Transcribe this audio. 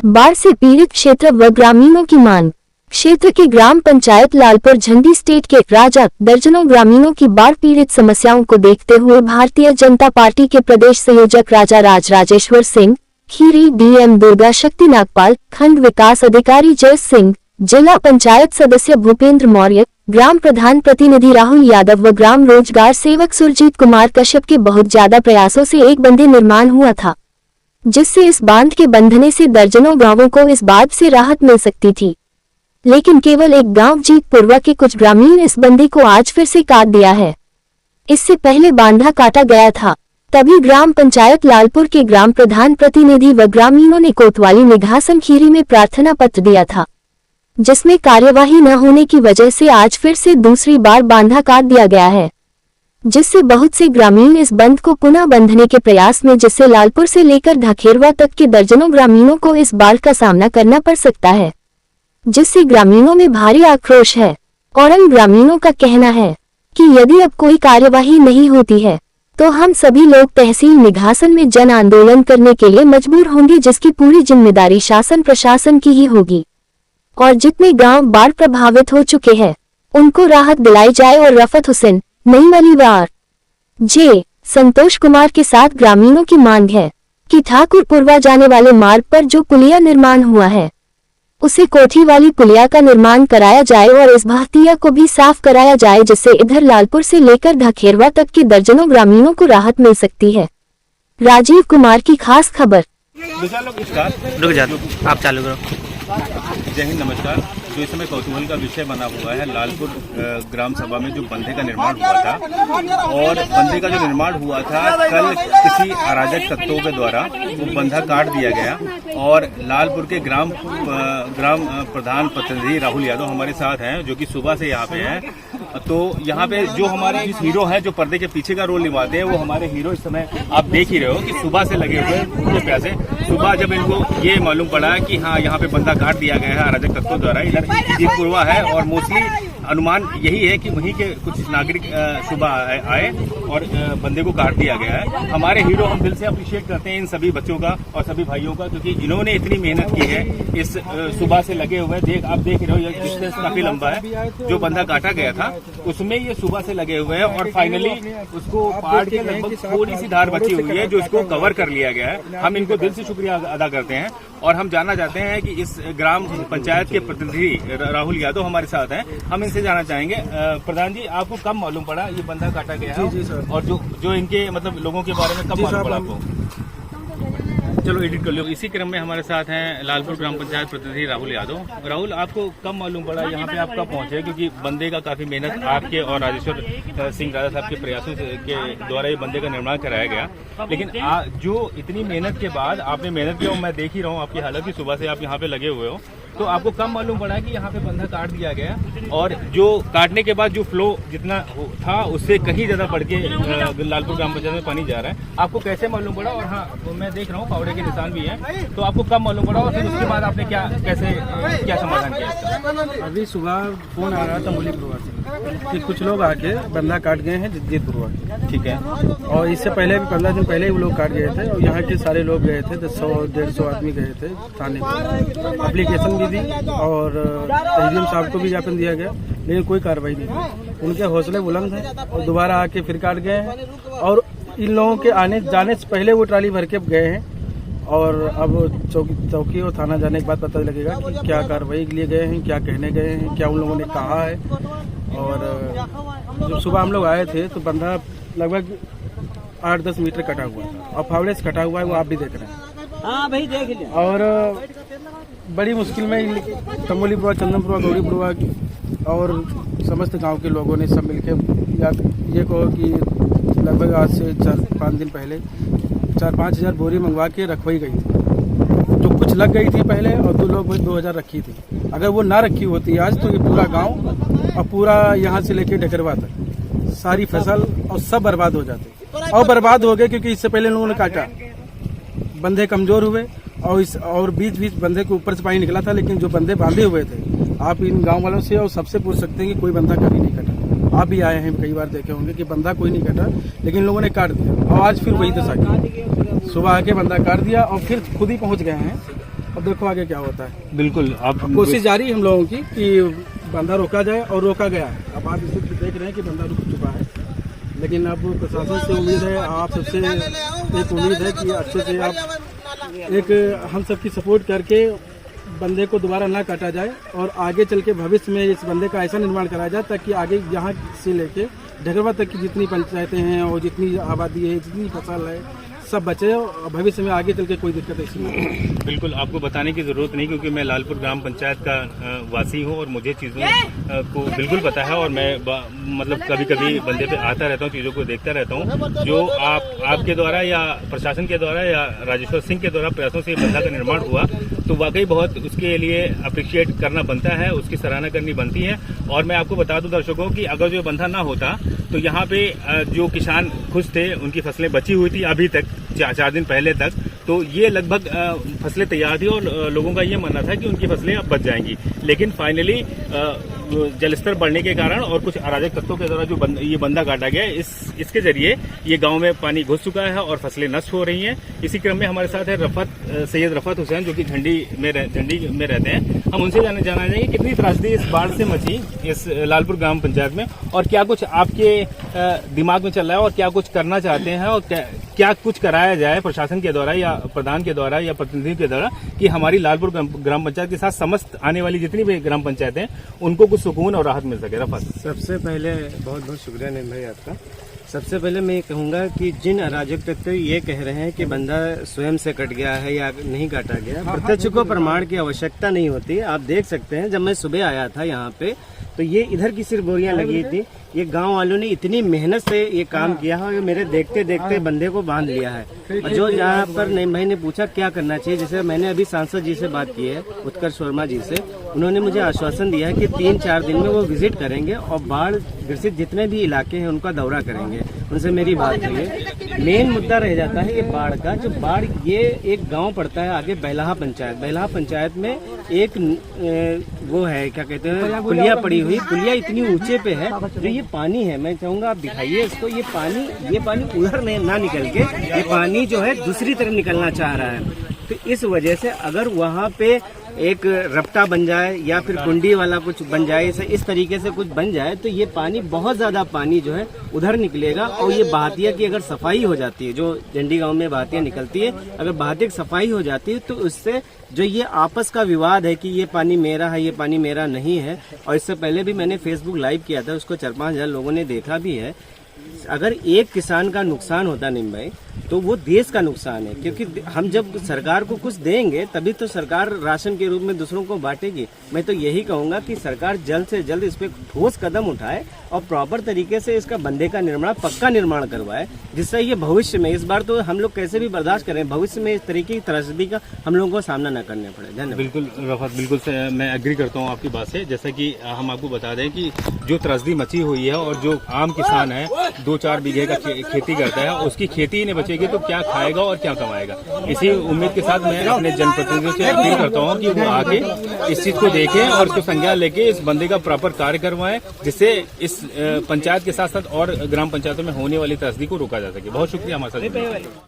बाढ़ से पीड़ित क्षेत्र व ग्रामीणों की मांग। क्षेत्र के ग्राम पंचायत लालपुर झंडी स्टेट के राजा दर्जनों ग्रामीणों की बाढ़ पीड़ित समस्याओं को देखते हुए भारतीय जनता पार्टी के प्रदेश संयोजक राजा राजेश्वर सिंह खीरी, डीएम दुर्गा शक्ति नागपाल, खंड विकास अधिकारी जय सिंह, जिला पंचायत सदस्य भूपेंद्र मौर्य, ग्राम प्रधान प्रतिनिधि राहुल यादव व ग्राम रोजगार सेवक सुरजीत कुमार कश्यप के बहुत ज्यादा प्रयासों से एक बंधे निर्माण हुआ था, जिससे इस बांध के बंधने से दर्जनों गांवों को इस बाढ़ से राहत मिल सकती थी। लेकिन केवल एक गांव जीतपुरवा के कुछ ग्रामीण इस बंधे को आज फिर से काट दिया है। इससे पहले बांधा काटा गया था, तभी ग्राम पंचायत लालपुर के ग्राम प्रधान प्रतिनिधि व ग्रामीणों ने कोतवाली निघासन खीरी में प्रार्थना पत्र दिया था, जिसमें कार्यवाही न होने की वजह से आज फिर से दूसरी बार बांधा काट दिया गया है, जिससे बहुत से ग्रामीण इस बंध को पुनः बंधने के प्रयास में, जिससे लालपुर से लेकर धाखेरवा तक के दर्जनों ग्रामीणों को इस बाढ़ का सामना करना पड़ सकता है, जिससे ग्रामीणों में भारी आक्रोश है। और इन ग्रामीणों का कहना है कि यदि अब कोई कार्यवाही नहीं होती है तो हम सभी लोग तहसील निघासन में जन आंदोलन करने के लिए मजबूर होंगे, जिसकी पूरी जिम्मेदारी शासन प्रशासन की ही होगी। और जितने गांव बाढ़ प्रभावित हो चुके हैं उनको राहत दिलाई जाए। और रफत हुसैन, नई मलीवार, जे संतोष कुमार के साथ ग्रामीणों की मांग है कि ठाकुरपुरवा जाने वाले मार्ग पर जो पुलिया निर्माण हुआ है उसे कोठी वाली पुलिया का निर्माण कराया जाए और इस बहतिया को भी साफ कराया जाए, जिससे इधर लालपुर से लेकर धाखेरवा तक के दर्जनों ग्रामीणों को राहत मिल सकती है। राजीव कुमार की खास खबर। आप चालू करो। जय हिंद, नमस्कार। जो इस समय कौतूहल का विषय बना हुआ है, लालपुर ग्राम सभा में जो बंधे का निर्माण हुआ था, और बंधे का जो निर्माण हुआ था कल किसी अराजक तत्वों के द्वारा वो बंधा काट दिया गया। और लालपुर के ग्राम प्रधान प्रतिनिधि राहुल यादव हमारे साथ हैं, जो कि सुबह से यहाँ पे हैं। तो यहाँ पे जो हमारे हीरो हैं, जो पर्दे के पीछे का रोल निभाते हैं, वो हमारे हीरो इस समय आप देख ही रहे हो कि सुबह से लगे हुए पूरे प्यासे। सुबह जब इनको ये मालूम पड़ा कि हाँ यहाँ पे बंधा काट दिया गया है अराजक तत्वों द्वारा, इधर जीतपुरवा है और मोस्टली अनुमान यही है कि वहीं के कुछ नागरिक सुबह आए और बंदे को काट दिया गया है। हमारे हीरो, हम दिल से अप्रिशिएट करते हैं इन सभी बच्चों का और सभी भाइयों का, क्योंकि इन्होंने इतनी मेहनत की है इस सुबह से लगे हुए। आप देख रहे हो ये डिस्टेंस काफी लंबा है। जो बंधा काटा गया था उसमें ये सुबह से लगे हुए हैं और फाइनली उसको पहाड़ के लगभग थोड़ी सी धार बची हुई है जो इसको कवर कर लिया गया है। हम इनको दिल से शुक्रिया अदा करते हैं और हम जानना चाहते हैं कि इस ग्राम पंचायत के प्रतिनिधि राहुल यादव हमारे साथ हैं। हम इनसे जानना चाहेंगे, प्रधान जी, आपको कब मालूम पड़ा ये बंधा काटा गया है? जी सर। और जो इनके मतलब लोगों के बारे में कब मालूम पड़ा आपको? चलो एडिट कर लो। इसी क्रम में हमारे साथ हैं लालपुर ग्राम पंचायत प्रतिनिधि राहुल यादव। राहुल, आपको कब मालूम पड़ा यहाँ पे आप कब पहुंचे? क्योंकि बंदे का काफी मेहनत आपके और राजेश्वर सिंह राजा साहब के प्रयासों के द्वारा ये बंदे का निर्माण कराया गया, लेकिन जो इतनी मेहनत के बाद आपने मेहनत किया, मैं देख ही रहा हूँ आपकी हालत की, सुबह से आप यहाँ पे लगे हुए हो, तो आपको कब मालूम पड़ा कि यहाँ पे बंधा काट दिया गया? और जो काटने के बाद जो फ्लो जितना था उससे कहीं ज्यादा बढ़ के लालपुर ग्राम पंचायत में पानी जा रहा है, आपको कैसे मालूम पड़ा? और हाँ, मैं देख रहा हूँ पावड़े के निशान भी हैं, तो आपको कब मालूम पड़ा और फिर उसके बाद आपने क्या समाधान किया? अभी सुबह फोन आ रहा था मुलीपुरवा से कि कुछ लोग आके बंधा काट गए हैं जीतपुरवा। ठीक है। और इससे पहले भी 15 दिन पहले ही वो लोग काट गए थे और यहाँ के सारे लोग गए थे, 100-150 आदमी गए थे थाने में, एप्लीकेशन भी दी और तहसील साहब को भी ज्ञापन दिया गया, लेकिन कोई कार्रवाई नहीं। उनके हौसले बुलंद हैं और दोबारा आके फिर काट गए हैं। और इन लोगों के आने जाने से पहले वो ट्राली भर के गए हैं और अब चौकी और थाना जाने के बाद पता लगेगा कि क्या कार्रवाई के लिए गए हैं, क्या कहने गए हैं, क्या उन लोगों ने कहा है। और जब सुबह हम लोग आए थे तो बंधा लगभग 8-10 मीटर कटा हुआ था और फावड़े से कटा हुआ है, वो आप भी देख रहे हैं। हाँ भाई, देख लिया। और बड़ी मुश्किल में तमोलीपुरवा, चंदनपुरवा, गौरीपुरवा और समस्त गांव के लोगों ने सब मिलकर, या ये कहो कि लगभग आज से 4-5 दिन पहले 4-5 हज़ार बोरी मंगवा के रखवाई गई थी, जो कुछ लग गई थी पहले, और 2,000 रखी थी। अगर वो ना रखी होती आज तो ये पूरा गांव और पूरा यहाँ से लेके ढकेरवा तक सारी फसल और सब बर्बाद हो जाते और बर्बाद हो गए, क्योंकि इससे पहले लोगों ने काटा, बंधे कमजोर हुए और बीच बंधे के ऊपर से पानी निकला था, लेकिन जो बंधे बांधे हुए थे, आप इन गांव वालों से और सबसे पूछ सकते हैं कि कोई बंधा कभी नहीं कटा। आप भी आए हैं, कई बार देखे होंगे कि बंधा कोई नहीं कटा, लेकिन लोगों ने काट दिया। और आज फिर वही दशा की, सुबह आके बंधा काट दिया और फिर खुद ही पहुंच गए हैं अब देखो आगे क्या होता है। बिल्कुल, आप कोशिश जारी है हम लोगों की कि बंदा रोका जाए, और रोका गया है। अब आप इसे देख रहे हैं कि बंदा रुक चुका है, लेकिन अब प्रशासन से उम्मीद है, आप सबसे एक उम्मीद है कि अच्छे से आप एक हम सबकी सपोर्ट करके बंदे को दोबारा ना काटा जाए, और आगे चल के भविष्य में इस बंदे का ऐसा निर्माण कराया जाए ताकि आगे यहाँ से लेके ढगरवा तक की जितनी पंचायतें हैं और जितनी आबादी है, जितनी फसल है, सब बचे और भविष्य में आगे चल के कोई दिक्कत ऐसी नहीं हो। बिल्कुल, आपको बताने की जरूरत नहीं, क्योंकि मैं लालपुर ग्राम पंचायत का वासी हूं और मुझे चीज़ों को बिल्कुल पता है, और मैं मतलब कभी कभी बंदे पे आता रहता हूं, चीज़ों को देखता रहता हूं। जो आपके द्वारा या प्रशासन के द्वारा या राजेश्वर सिंह के द्वारा प्रयासों से बंधा का निर्माण हुआ, तो वाकई बहुत उसके लिए अप्रिशिएट करना बनता है, उसकी सराहना करनी बनती है। और मैं आपको बता दूं दर्शकों कि अगर जो बंधा ना होता तो यहाँ पे जो किसान खुश थे, उनकी फसलें बची हुई थी अभी तक, 4 दिन पहले तक, तो ये लगभग फसलें तैयार थी और लोगों का ये मानना था कि उनकी फसलें अब बच जाएंगी। लेकिन फाइनली जलस्तर बढ़ने के कारण और कुछ अराजक तत्वों के द्वारा जो ये बंधा काटा गया, इसके जरिए ये गांव में पानी घुस चुका है और फसलें नष्ट हो रही हैं। इसी क्रम में हमारे साथ है सैयद रफत हुसैन, जो कि झंडी में रहते हैं। हम उनसे जाना चाहेंगे कितनी त्रासदी इस बाढ़ से मची इस लालपुर ग्राम पंचायत में, और क्या कुछ आपके दिमाग में चल रहा है, और क्या कुछ करना चाहते हैं, और क्या कुछ कराया जाए प्रशासन के द्वारा या प्रधान के द्वारा या प्रतिनिधि के द्वारा कि हमारी लालपुर ग्राम पंचायत के साथ समस्त आने वाली जितनी भी ग्राम पंचायतें उनको कुछ सुकून और राहत मिल सके। रफत, सबसे पहले बहुत बहुत शुक्रिया नीम भाई आपका। सबसे पहले मैं ये कहूँगा कि जिन अराजक तत्व ये कह रहे हैं कि बंदा स्वयं से कट गया है या नहीं काटा गया, प्रत्यक्ष को प्रमाण की आवश्यकता नहीं होती। आप देख सकते हैं, जब मैं सुबह आया था यहाँ पे तो ये इधर की सिर्फ बोरियां लगी थी। ये गांव वालों ने इतनी मेहनत से ये काम किया है और मेरे देखते देखते बंदे को बांध लिया है। और जो यहाँ पर नईम भाई ने पूछा क्या करना चाहिए, जैसे मैंने अभी सांसद जी से बात की है, उत्कर्ष वर्मा जी से, उन्होंने मुझे आश्वासन दिया है कि 3-4 दिन में वो विजिट करेंगे और बाढ़ ग्रसित जितने भी इलाके हैं उनका दौरा करेंगे। उनसे मेरी बात हुई है। मेन मुद्दा रह जाता है ये बाढ़ का। जो बाढ़, ये एक गाँव पड़ता है आगे बेलहा पंचायत। बेलहा पंचायत में एक वो है, क्या कहते हैं, पुलिया पड़ी हुई। पुलिया इतनी ऊंचे पे है, जो ये पानी है, मैं चाहूंगा आप दिखाइए इसको। ये पानी उधर ना निकल के ये पानी जो है दूसरी तरफ निकलना चाह रहा है। तो इस वजह से अगर वहाँ पे एक रपटा बन जाए या फिर कुंडी वाला कुछ बन जाए, इस तरीके से कुछ बन जाए, तो ये पानी, बहुत ज्यादा पानी जो है उधर निकलेगा। और ये बहातिया की अगर सफाई हो जाती है, जो झंडी गांव में बहातिया निकलती है, अगर बहातिया की सफाई हो जाती है तो उससे जो ये आपस का विवाद है कि ये पानी मेरा है, ये पानी मेरा नहीं है, और इससे पहले भी मैंने फेसबुक लाइव किया था, उसको 4-5 हजार लोगों ने देखा भी है। अगर एक किसान का नुकसान होता नीम भाई, तो वो देश का नुकसान है। क्योंकि हम जब सरकार को कुछ देंगे तभी तो सरकार राशन के रूप में दूसरों को बांटेगी। मैं तो यही कहूंगा कि सरकार जल्द से जल्द इस पे ठोस कदम उठाए और प्रॉपर तरीके से इसका बंदे का निर्माण, पक्का निर्माण करवाए, जिससे ये भविष्य में, इस बार तो हम लोग कैसे भी बर्दाश्त करें, भविष्य में इस तरीके की त्रासदी का हम लोगों को सामना न करना पड़े। धन्यवाद। बिल्कुल रफत, बिल्कुल मैं एग्री करता हूँ आपकी बात से। जैसा कि हम आपको बता दें कि जो त्रासदी मची हुई है और जो आम किसान है 2-4 बीघे का खेती करता है, उसकी खेती ही नहीं बचेगी तो क्या खाएगा और क्या कमाएगा। इसी उम्मीद के साथ मैं अपने जनप्रतिनिधियों से अपील करता हूँ कि वो आके इस चीज को देखें और उसको संज्ञान लेके इस बंदे का प्रॉपर कार्य करवाएं, जिससे इस पंचायत के साथ साथ और ग्राम पंचायतों में होने वाली त्रासदी को रोका जा सके। बहुत शुक्रिया हमारे साथ।